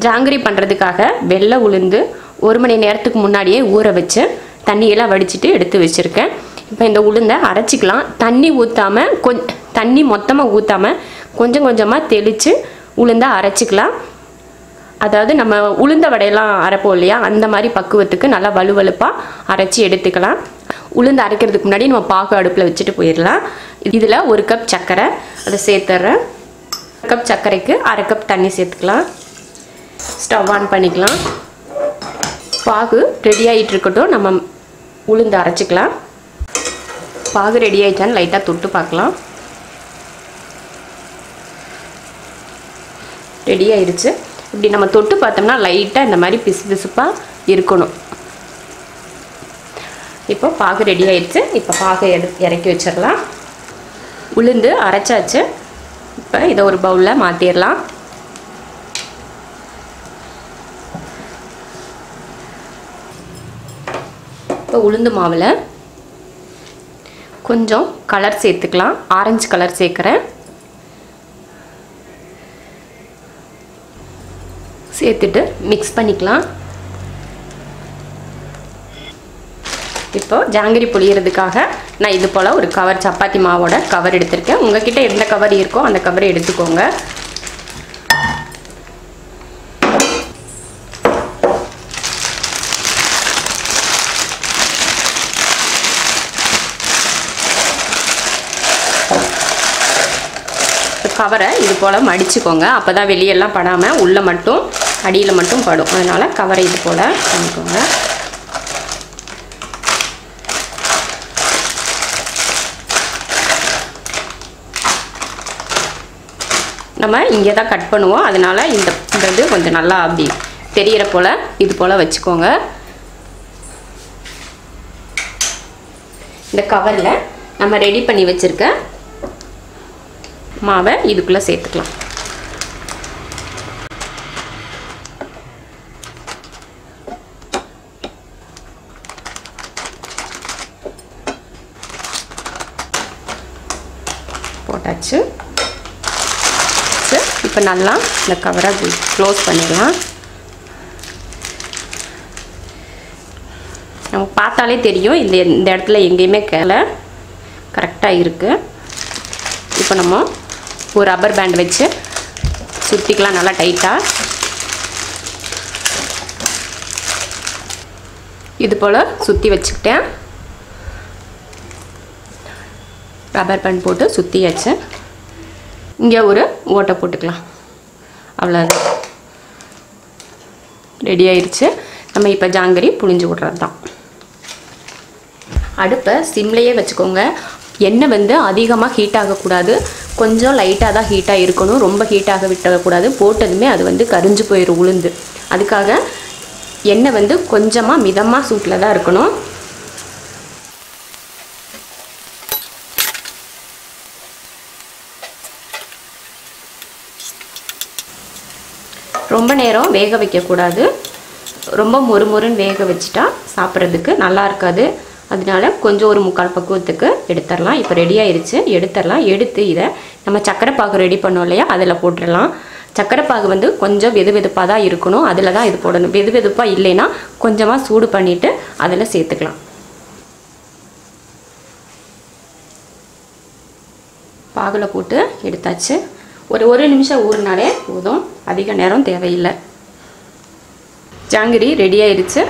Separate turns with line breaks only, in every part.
ஜாங்கிரி பண்ணுறதுக்காக வெள்ளை உளுந்து 1 மணி நேரத்துக்கு முன்னாடியே ஊற வச்சு தண்ணியெல்லாம் வடிச்சிட்டு எடுத்து வச்சுருக்கேன். இப்போ இந்த உளுந்தை அரைச்சிக்கலாம். தண்ணி ஊற்றாமல் தண்ணி மொத்தமாக ஊற்றாமல் கொஞ்சம் கொஞ்சமாக தெளித்து உளுந்தை அரைச்சிக்கலாம். அதாவது நம்ம உளுந்த வடையெல்லாம் அரைப்போம் இல்லையா, அந்த மாதிரி பக்குவத்துக்கு நல்லா வலுவலுப்பாக அரைச்சி எடுத்துக்கலாம். உளுந்து அரைக்கிறதுக்கு முன்னாடி நம்ம பாகு அடுப்பில் வச்சுட்டு போயிடலாம். இதில் 1 கப் சர்க்கரை அதை சேர்த்துட்றேன். 1 கப் சர்க்கரைக்கு 1/2 கப் தண்ணி சேர்த்துக்கலாம். ஸ்டவ் ஆன் பண்ணிக்கலாம். பாகு ரெடி ஆகிட்டு இருக்கட்டும், நம்ம உளுந்து அரைச்சிக்கலாம். பாகு ரெடி ஆகிட்டான்னு லைட்டாக தொட்டு பார்க்கலாம். ரெடி ஆயிடுச்சு. இப்படி நம்ம தொட்டு பார்த்தோம்னா லைட்டாக இந்த மாதிரி பிசு பிசுப்பாக இருக்கணும். இப்போ பாகு ரெடி ஆயிடுச்சு. இப்போ பாகை இறக்கி வச்சிடலாம். உளுந்து அரைச்சாச்சு. இப்போ இதை ஒரு பவுலில் மாற்றிடலாம். இப்போ உளுந்து மாவில் கொஞ்சம் கலர் சேர்த்துக்கலாம். ஆரஞ்சு கலர் சேர்க்குறேன். சேர்த்துட்டு மிக்ஸ் பண்ணிக்கலாம். இப்போ ஜாங்கிரி புளியறதுக்காக நான் இது போல் ஒரு கவர், சப்பாத்தி மாவோட கவர் எடுத்திருக்கேன். உங்ககிட்ட எந்த கவர் இருக்கோ அந்த கவரை எடுத்துக்கோங்க. கவரை இது போல் மடிச்சுக்கோங்க. அப்போ தான் வெளியெல்லாம் படாமல் உள்ளே மட்டும் அடியில் மட்டும் படும். அதனால் கவரை இது போல் பண்ணிக்கோங்க. நம்ம இங்கே தான் கட் பண்ணுவோம். அதனால் இந்த இது கொஞ்சம் நல்லா அப்படி தெரிகிற போல் இது போல் வச்சுக்கோங்க. இந்த கவரில் நம்ம ரெடி பண்ணி வச்சுருக்க மாவை இதுக்குள்ளே சேர்த்துக்கலாம். போட்டாச்சு. இப்போ நல்லா இந்த கவரை க்ளோஸ் பண்ணிடலாம். நமக்கு பார்த்தாலே தெரியும் இந்த இடத்துல எங்கேயுமே கரெக்டாக இருக்குது. இப்போ நம்ம ஒரு ரப்பர் பேண்ட் வச்சு சுற்றிக்கலாம் நல்லா டைட்டாக. இது போல் சுற்றி வச்சுக்கிட்டேன். ரப்பர் பேண்ட் போட்டு சுற்றியாச்சு. இங்கே ஒரு ஓட்டை போட்டுக்கலாம். அவ்வளோதான், ரெடி ஆயிடுச்சு. நம்ம இப்போ ஜாங்கிரி புழிஞ்சு விட்றது தான். அடுப்பை சிம்லேயே வச்சுக்கோங்க. எண்ணெய் அதிகமாக ஹீட் ஆகக்கூடாது. கொஞ்சம் லைட்டாக தான் ஹீட்டாக இருக்கணும். ரொம்ப ஹீட்டாக விட்டக்கூடாது. போட்டதுமே அது கரிஞ்சு போயிடும் உளுந்து. அதுக்காக எண்ணெய் கொஞ்சமாக மிதமாக சூட்டில் தான் இருக்கணும். ரொம்ப நேரம் வேக வைக்கக்கூடாது. ரொம்ப மொறுமொறுன்னு வேக வச்சுட்டா சாப்பிட்றதுக்கு நல்லா இருக்காது. அதனால கொஞ்சம் ஒரு 3/4 பக்குவத்துக்கு எடுத்துடலாம். இப்போ ரெடி ஆயிடுச்சு. எடுத்துடலாம். எடுத்து இதை நம்ம சக்கரை பாகு ரெடி பண்ணோம் இல்லையா, அதில் போட்டுடலாம். சக்கரை பாகு கொஞ்சம் வெது வெதுப்பாக தான் இருக்கணும். அதில் தான் இது போடணும். வெது வெதுப்பாக இல்லைன்னா கொஞ்சமாக சூடு பண்ணிவிட்டு அதில் சேர்த்துக்கலாம். பாகில் போட்டு எடுத்தாச்சு. ஒரு நிமிஷம் ஊறினாலே போதும். அதிக நேரம் தேவையில்லை. ஜாங்கிரி ரெடி ஆயிடுச்சு.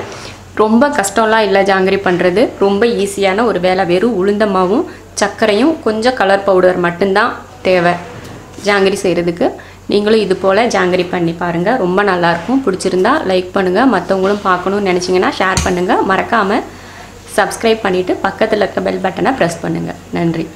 ரொம்ப கஷ்டம்லாம் இல்லை ஜாங்கிரி பண்ணுறது. ரொம்ப ஈஸியான ஒரு வேலை. வெறும் உளுந்த மாவும் சர்க்கரையும் கொஞ்சம் கலர் பவுடர் மட்டும்தான் தேவை ஜாங்கிரி செய்கிறதுக்கு. நீங்களும் இது போல் ஜாங்கிரி பண்ணி பாருங்கள். ரொம்ப நல்லாயிருக்கும். பிடிச்சிருந்தா லைக் பண்ணுங்கள். மற்றவங்களும் பார்க்கணுன்னு நினச்சிங்கன்னா ஷேர் பண்ணுங்கள். மறக்காமல் சப்ஸ்கிரைப் பண்ணிவிட்டு பக்கத்தில் இருக்க பெல் பட்டனை ப்ரெஸ் பண்ணுங்கள். நன்றி.